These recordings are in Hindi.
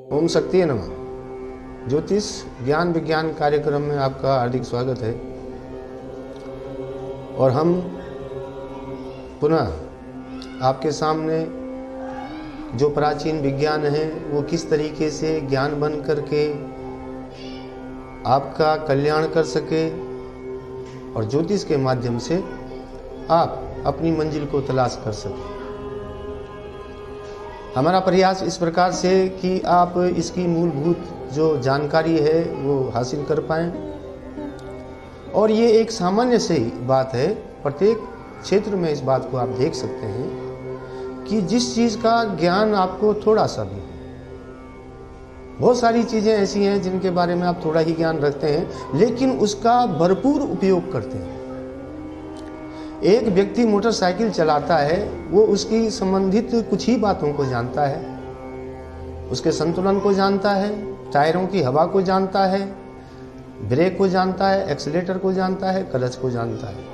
ओम शक्ति नमः। ज्योतिष ज्ञान विज्ञान कार्यक्रम में आपका हार्दिक स्वागत है। और हम पुनः आपके सामने जो प्राचीन विज्ञान है वो किस तरीके से ज्ञान बन करके आपका कल्याण कर सके और ज्योतिष के माध्यम से आप अपनी मंजिल को तलाश कर सकें। हमारा प्रयास इस प्रकार से कि आप इसकी मूलभूत जो जानकारी है वो हासिल कर पाएं। और ये एक सामान्य सी बात है, प्रत्येक क्षेत्र में इस बात को आप देख सकते हैं कि जिस चीज़ का ज्ञान आपको थोड़ा सा भी, बहुत सारी चीज़ें ऐसी हैं जिनके बारे में आप थोड़ा ही ज्ञान रखते हैं लेकिन उसका भरपूर उपयोग करते हैं। एक व्यक्ति मोटरसाइकिल चलाता है, वो उसकी संबंधित कुछ ही बातों को जानता है, उसके संतुलन को जानता है, टायरों की हवा को जानता है, ब्रेक को जानता है, एक्सीलेटर को जानता है, क्लच को जानता है।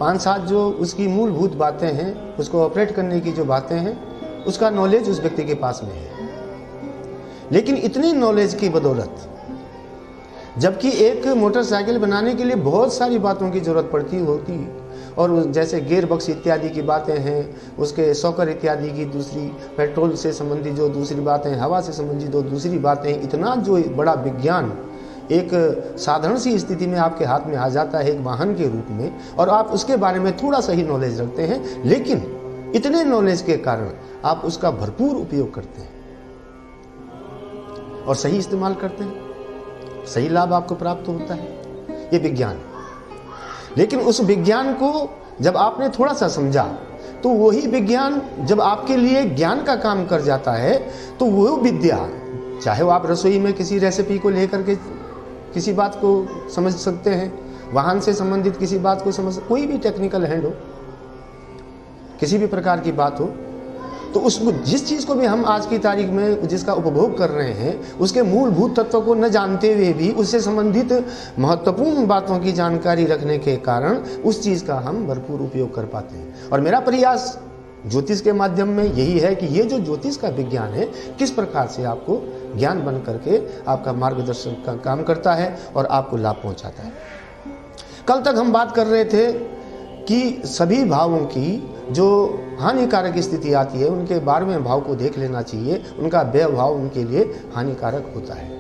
5-7 जो उसकी मूलभूत बातें हैं, उसको ऑपरेट करने की जो बातें हैं, उसका नॉलेज उस व्यक्ति के पास में है। लेकिन इतनी नॉलेज की बदौलत जबकि एक मोटरसाइकिल बनाने के लिए बहुत सारी बातों की जरूरत पड़ती होती, और जैसे गियर बक्स इत्यादि की बातें हैं, उसके शॉकर इत्यादि की दूसरी, पेट्रोल से संबंधित जो दूसरी बातें, हवा से संबंधित जो दूसरी बातें, इतना जो बड़ा विज्ञान एक साधारण सी स्थिति में आपके हाथ में आ जाता है एक वाहन के रूप में, और आप उसके बारे में थोड़ा सा ही नॉलेज रखते हैं, लेकिन इतने नॉलेज के कारण आप उसका भरपूर उपयोग करते हैं और सही इस्तेमाल करते हैं, सही लाभ आपको प्राप्त होता है। ये विज्ञान। लेकिन उस विज्ञान को जब आपने थोड़ा सा समझा तो वही विज्ञान जब आपके लिए ज्ञान का काम कर जाता है तो वो विद्या, चाहे वो आप रसोई में किसी रेसिपी को लेकर के किसी बात को समझ सकते हैं, वाहन से संबंधित किसी बात को समझ, कोई भी टेक्निकल हैंड हो, किसी भी प्रकार की बात हो, तो उस जिस चीज़ को भी हम आज की तारीख में जिसका उपभोग कर रहे हैं, उसके मूलभूत तत्वों को न जानते हुए भी उससे संबंधित महत्वपूर्ण बातों की जानकारी रखने के कारण उस चीज़ का हम भरपूर उपयोग कर पाते हैं। और मेरा प्रयास ज्योतिष के माध्यम में यही है कि ये जो ज्योतिष का विज्ञान है किस प्रकार से आपको ज्ञान बन करके आपका मार्गदर्शन का काम करता है और आपको लाभ पहुँचाता है। कल तक हम बात कर रहे थे कि सभी भावों की जो हानिकारक स्थिति आती है उनके 12वें भाव को देख लेना चाहिए, उनका व्यय भाव उनके लिए हानिकारक होता है।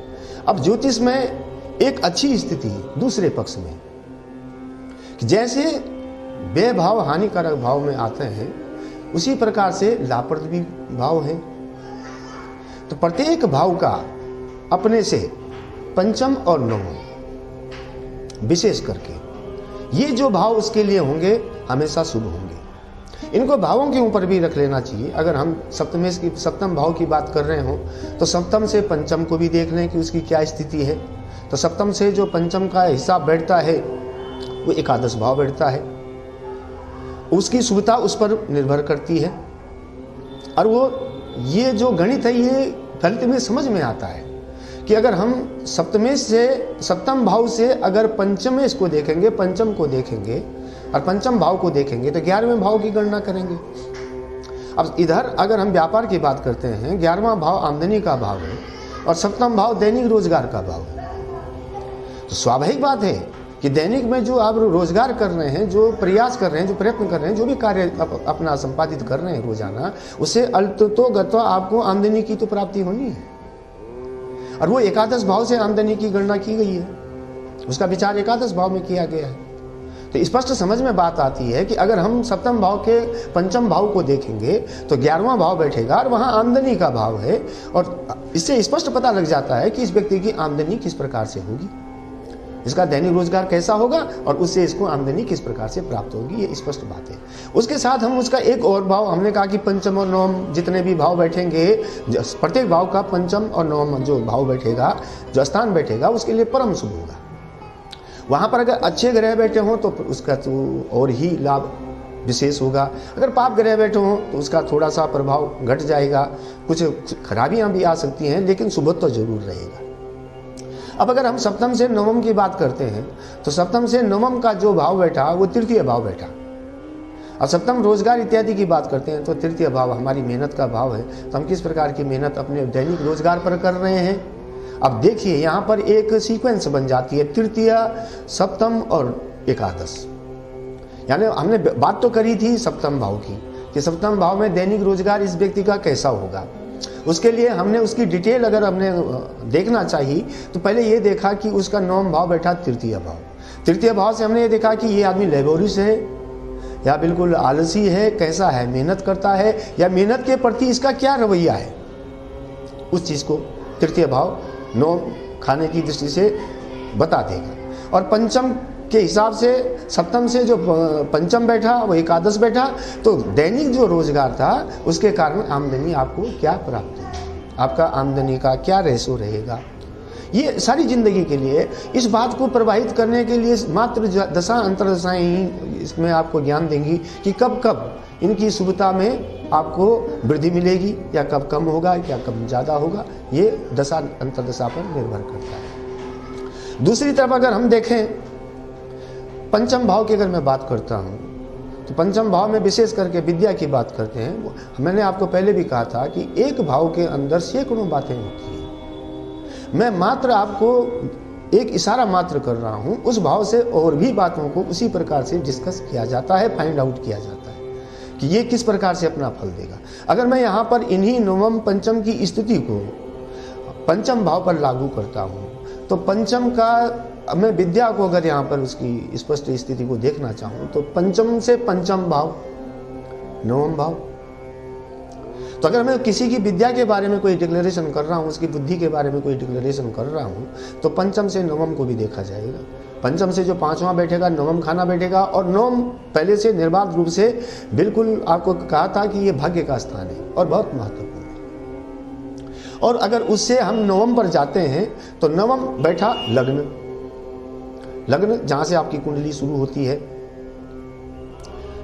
अब ज्योतिष में एक अच्छी स्थिति दूसरे पक्ष में, जैसे व्यय भाव हानिकारक भाव में आते हैं उसी प्रकार से लाभप्रद भी भाव हैं। तो प्रत्येक भाव का अपने से पंचम और नवम विशेष करके ये जो भाव उसके लिए होंगे हमेशा शुभ होंगे। इनको भावों के ऊपर भी रख लेना चाहिए। अगर हम सप्तम भाव की बात कर रहे हो तो सप्तम से पंचम को भी देख लें कि उसकी क्या स्थिति है। तो सप्तम से जो पंचम का हिसाब बैठता है वो एकादश भाव बैठता है, उसकी शुभता उस पर निर्भर करती है। और वो ये जो गणित है ये फलित में समझ में आता है कि अगर हम सप्तम भाव से अगर पंचमेश को देखेंगे, पंचम को देखेंगे और पंचम भाव को देखेंगे तो 11वें भाव की गणना करेंगे। अब इधर अगर हम व्यापार की बात करते हैं, 11वां भाव आमदनी का भाव है और सप्तम भाव दैनिक रोजगार का भाव है। तो स्वाभाविक बात है कि दैनिक में जो आप रोजगार कर रहे हैं, जो प्रयास कर रहे हैं, जो प्रयत्न कर रहे हैं, जो भी कार्य अपना संपादित कर रहे हैं रोजाना, उससे अल्पतो आपको आमदनी की तो प्राप्ति होनी है। और वो एकादश भाव से आमदनी की गणना की गई है, उसका विचार एकादश भाव में किया गया है। तो स्पष्ट समझ में बात आती है कि अगर हम सप्तम भाव के पंचम भाव को देखेंगे तो 11वां भाव बैठेगा और वहाँ आमदनी का भाव है, और इससे स्पष्ट पता लग जाता है कि इस व्यक्ति की आमदनी किस प्रकार से होगी, इसका दैनिक रोजगार कैसा होगा और उससे इसको आमदनी किस प्रकार से प्राप्त होगी, ये स्पष्ट बात है। उसके साथ हम उसका एक और भाव, हमने कहा कि पंचम और नवम जितने भी भाव बैठेंगे, प्रत्येक भाव का पंचम और नवम जो भाव बैठेगा, जो स्थान बैठेगा, उसके लिए परम शुभ होगा। वहाँ पर अगर अच्छे ग्रह बैठे हों तो उसका तो और ही लाभ विशेष होगा। अगर पाप ग्रह बैठे हों तो उसका थोड़ा सा प्रभाव घट जाएगा, कुछ खराबियाँ भी आ सकती हैं, लेकिन शुभ तो जरूर रहेगा। अब अगर हम सप्तम से नवम की बात करते हैं तो सप्तम से नवम का जो भाव बैठा वो तृतीय भाव बैठा। अब सप्तम रोजगार इत्यादि की बात करते हैं तो तृतीय भाव हमारी मेहनत का भाव है। तो हम किस प्रकार की मेहनत अपने दैनिक रोजगार पर कर रहे हैं। अब देखिए यहाँ पर एक सीक्वेंस बन जाती है, तृतीय, सप्तम और एकादश। यानी हमने बात तो करी थी सप्तम भाव की कि सप्तम भाव में दैनिक रोजगार इस व्यक्ति का कैसा होगा। उसके लिए हमने उसकी डिटेल अगर हमने देखना चाहिए तो पहले ये देखा कि उसका नवम भाव बैठा तृतीय भाव। तृतीय भाव से हमने ये देखा कि ये आदमी लेबोरियस है या बिल्कुल आलसी है, कैसा है, मेहनत करता है या मेहनत के प्रति इसका क्या रवैया है, उस चीज़ को तृतीय भाव नौ खाने की दृष्टि से बता देगा। और पंचम के हिसाब से सप्तम से जो पंचम बैठा वो एकादश बैठा, तो दैनिक जो रोजगार था उसके कारण आमदनी आपको क्या प्राप्त है, आपका आमदनी का क्या रेशो रहेगा। ये सारी जिंदगी के लिए इस बात को प्रभावित करने के लिए मात्र दशा अंतरदशाएं ही इसमें आपको ज्ञान देंगी कि कब कब इनकी शुभता में आपको वृद्धि मिलेगी या कब कम होगा या कब ज़्यादा होगा। ये दशा अंतरदशा पर निर्भर करता है। दूसरी तरफ अगर हम देखें पंचम भाव की अगर मैं बात करता हूँ तो पंचम भाव में विशेष करके विद्या की बात करते हैं। मैंने आपको पहले भी कहा था कि एक भाव के अंदर सैकड़ों बातें होती हैं। मैं मात्र आपको एक इशारा मात्र कर रहा हूँ, उस भाव से और भी बातों को उसी प्रकार से डिस्कस किया जाता है, फाइंड आउट किया जाता है कि ये किस प्रकार से अपना फल देगा। अगर मैं यहाँ पर इन्हीं नवम पंचम की स्थिति को पंचम भाव पर लागू करता हूँ तो पंचम का मैं विद्या को अगर यहाँ पर उसकी स्पष्ट स्थिति को देखना चाहूँ तो पंचम से पंचम भाव नवम भाव। तो अगर मैं किसी की विद्या के बारे में कोई डिक्लेरेशन कर रहा हूँ, उसकी बुद्धि के बारे में कोई डिक्लेरेशन कर रहा हूँ तो पंचम से नवम को भी देखा जाएगा। पंचम से जो पांचवा बैठेगा नवम खाना बैठेगा। और नवम पहले से निर्बाध रूप से बिल्कुल आपको कहा था कि ये भाग्य का स्थान है और बहुत महत्वपूर्ण है। और अगर उससे हम नवम पर जाते हैं तो नवम बैठा लग्न, लग्न जहाँ से आपकी कुंडली शुरू होती है,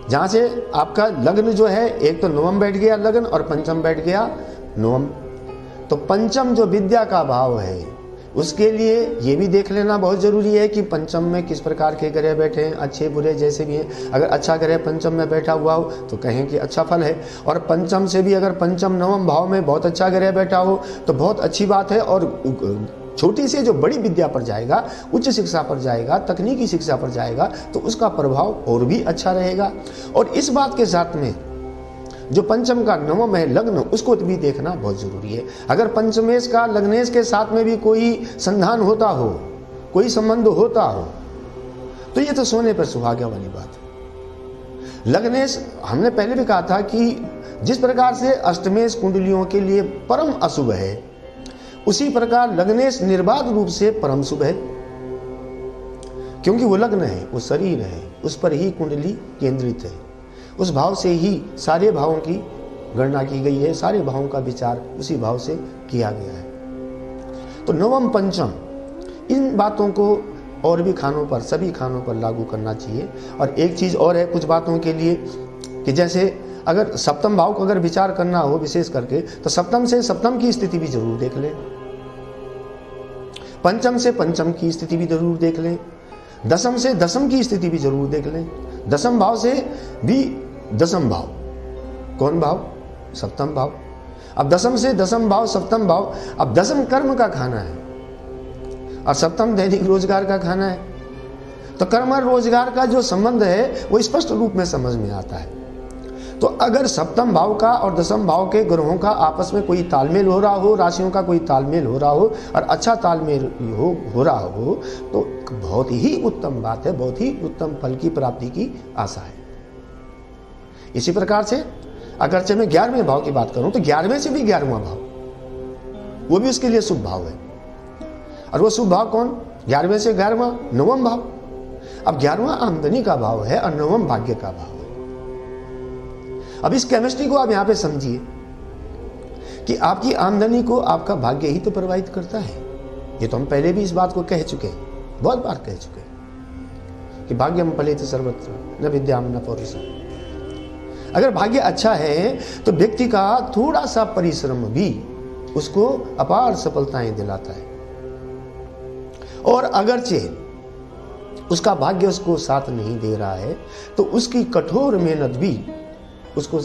जहाँ से आपका लग्न जो है, एक तो नवम बैठ गया लग्न और पंचम बैठ गया नवम। तो पंचम जो विद्या का भाव है उसके लिए ये भी देख लेना बहुत जरूरी है कि पंचम में किस प्रकार के ग्रह बैठे हैं, अच्छे बुरे जैसे भी हैं। अगर अच्छा ग्रह पंचम में बैठा हुआ हो तो कहें कि अच्छा फल है, और पंचम से भी अगर पंचम नवम भाव में बहुत अच्छा ग्रह बैठा हो तो बहुत अच्छी बात है। और छोटी से जो बड़ी विद्या पर जाएगा, उच्च शिक्षा पर जाएगा, तकनीकी शिक्षा पर जाएगा तो उसका प्रभाव और भी अच्छा रहेगा। और इस बात के साथ में जो पंचम का नवम है लग्न, उसको भी देखना बहुत जरूरी है। अगर पंचमेश का लग्नेश के साथ में भी कोई संधान होता हो, कोई संबंध होता हो तो ये तो सोने पर सुहागा वाली बात है। लग्नेश हमने पहले भी कहा था कि जिस प्रकार से अष्टमेश कुंडलियों के लिए परम अशुभ है, उसी प्रकार लग्नेश निर्बाध रूप से परम शुभ है, क्योंकि वो लग्न है, वो शरीर है, उस पर ही कुंडली केंद्रित है, उस भाव से ही सारे भावों की गणना की गई है, सारे भावों का विचार उसी भाव से किया गया है। तो नवम पंचम इन बातों को और भी खानों पर, सभी खानों पर लागू करना चाहिए। और एक चीज और है कुछ बातों के लिए कि जैसे अगर सप्तम भाव को अगर विचार करना हो विशेष करके तो सप्तम से सप्तम की स्थिति भी जरूर देख लें, पंचम से पंचम की स्थिति भी जरूर देख लें, दशम से दशम की स्थिति भी जरूर देख लें, दशम भाव से भी दशम भाव, कौन भाव? सप्तम भाव। अब दशम से दशम भाव, सप्तम भाव, अब दशम कर्म का खाना है और सप्तम दैनिक रोजगार का खाना है। तो कर्म और रोजगार का जो संबंध है वो स्पष्ट रूप में समझ में आता है। तो अगर सप्तम भाव का और दशम भाव के ग्रहों का आपस में कोई तालमेल हो रहा हो, राशियों का कोई तालमेल हो रहा हो और अच्छा तालमेल हो रहा हो तो बहुत ही उत्तम बात है, बहुत ही उत्तम फल की प्राप्ति की आशा है। इसी प्रकार से अगरचे मैं 11वें भाव की बात करूं तो 11वें से भी 11वां भाव, वो भी उसके लिए शुभ भाव है। और वो शुभ भाव कौन? 11वें से 11वां नवम भाव। अब 11वां आमदनी का भाव है और नवम भाग्य का भाव है। अब इस केमिस्ट्री को आप यहां पे समझिए कि आपकी आमदनी को आपका भाग्य ही तो प्रभावित करता है। ये तो हम पहले भी इस बात को कह चुके हैं, बहुत बार कह चुके हैं कि भाग्यम फलेत सर्वत्र न विद्याम न पौरुषम। अगर भाग्य अच्छा है तो व्यक्ति का थोड़ा सा परिश्रम भी उसको अपार सफलताएं दिलाता है। और अगरचे उसका भाग्य उसको साथ नहीं दे रहा है, तो उसकी कठोर मेहनत भी उसको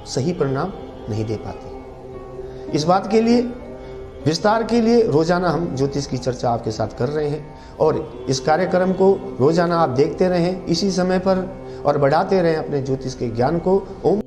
सही परिणाम नहीं दे पाती। इस बात के लिए विस्तार के लिए रोजाना हम ज्योतिष की चर्चा आपके साथ कर रहे हैं, और इस कार्यक्रम को रोजाना आप देखते रहें इसी समय पर और बढ़ाते रहें अपने ज्योतिष के ज्ञान को। ओम